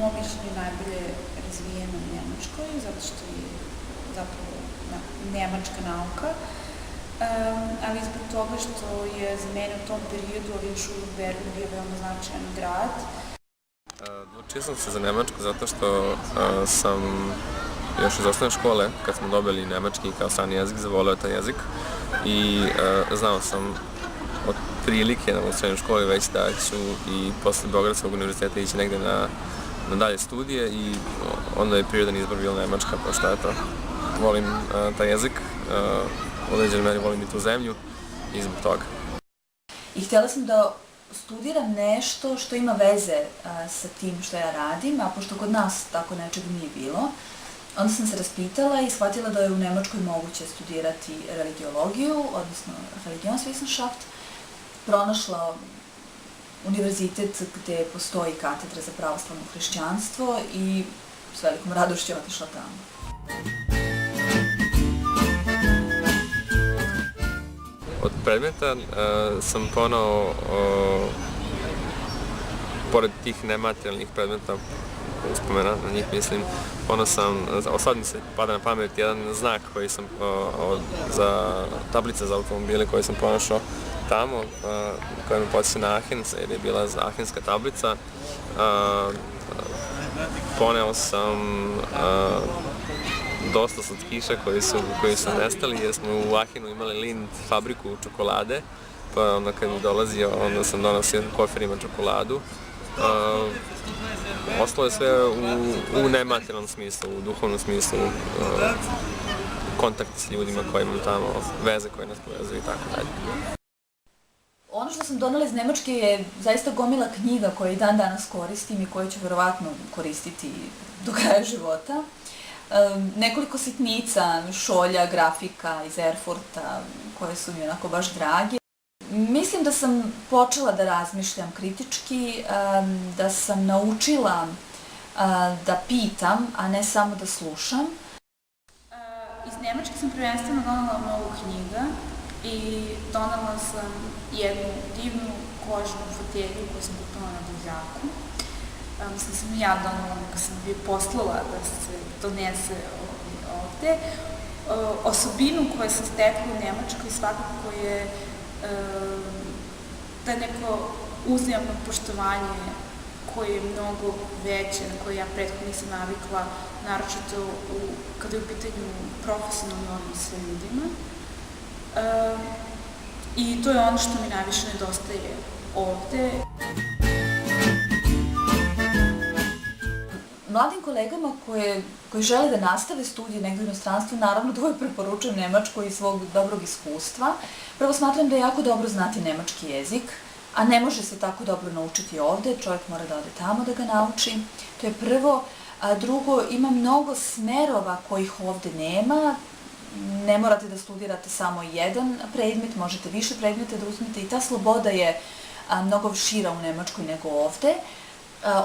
mom mišljenju najbolje razvijena u Nemačkoj, zato što je zapravo nemačka nauka, ali zbog toga što je za mene u tom periodu, ali još uvijek Berlin bio veoma značajan grad. Odlučio sam se za Nemačku zato što sam još iz osnovne škole, kad smo dobili nemački kao strani jezik, zavoleo taj jezik i znao sam od prilike u srednjoj školi već da ću i posle Beogradskog univerziteta ići negde na dalje studije i onda je prirodan izbor bila Nemačka, pošto eto, volim taj jezik, u određenoj meri volim i tu zemlju i zbog toga. I htjela sam da studiram nešto što ima veze sa tim što ja radim, a pošto kod nas tako nečeg nije bilo, onda sam se raspitala i shvatila da je u Nemačkoj moguće studirati religiologiju, odnosno Religionswissenschaft, pronašla univerzitet gde postoji katedra za pravoslavno hrišćanstvo i s velikom radošću otišla tamo. Od predmeta sam ponao, pored tih nematerijalnih predmeta, uspomena na njih mislim, ponao sam, sad mi se pada na pamet jedan znak koji sam, za tablice za automobile koje sam pronašao tamo, koja me podsjeća na Aachens, jer je bila Aachenska tablica. Poneo sam dosta slatkiša koji su nestali, jer smo u Aachenu imali Lindt fabriku čokolade, pa onda kad mi dolazio, onda sam donosio koferima čokoladu. Ostalo je sve u nematerijalnom smislu, u duhovnom smislu, kontakt s ljudima koji imam tamo, veze koje nas povezuju i tako dalje. Ono što sam donela iz Nemačke je zaista gomila knjiga koje i dan danas koristim i koje ću verovatno koristiti do kraja života. Nekoliko sitnica, šolja, grafika iz Erfurta, koje su mi onako baš drage. Mislim da sam počela da razmišljam kritički, da sam naučila da pitam, a ne samo da slušam. Iz Nemačke sam prvenstveno donela mnogo knjiga i donela sam jednu divnu kožnu fotelju koju sam kupila na Buzaku. Mislim sam i ja donela, nego sam bi poslala da se donese ovde. Osobinu koju sam stekla u Nemačkoj svakako je da neko uzajamno poštovanje koje je mnogo veće, na koje ja prethodno nisam navikla, naročito kada je u pitanju profesionalni odnos sa ljudima. I to je ono što mi najviše nedostaje ovde. Mladim kolegama koji žele da nastave studije negdje u inostranstvu, naravno da uvijek preporučujem Nemačku iz svog dobrog iskustva. Prvo smatram da je jako dobro znati nemački jezik, a ne može se tako dobro naučiti ovde, čovjek mora da ode tamo da ga nauči. To je prvo. A drugo, ima mnogo smerova kojih ovde nema. Ne morate da studirate samo jedan predmet, možete više predmeta da uzmete i ta sloboda je mnogo šira u Nemačkoj nego ovde.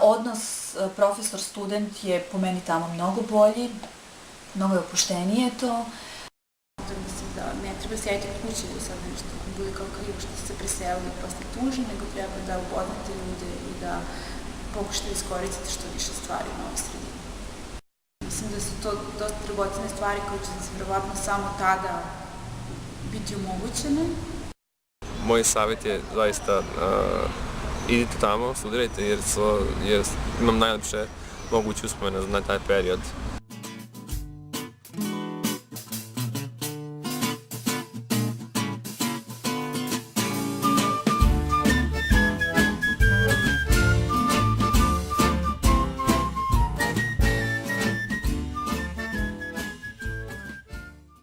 Odnos profesor-student je po meni tamo mnogo bolji, mnogo je opuštenije to. Mislim da ne treba sjediti od kuće da sad nešto bude kao krivo što ste se preselili posle tužni, nego treba da upoznate ljude i da pokušate iskoristiti što više stvari u novoj sredini. Mislim da su to dosta dragocene stvari koje će se verovatno samo tada biti omogućene. Moj savjet je zaista idite tamo, studirajte jer imam najlepše moguće uspomene na taj period.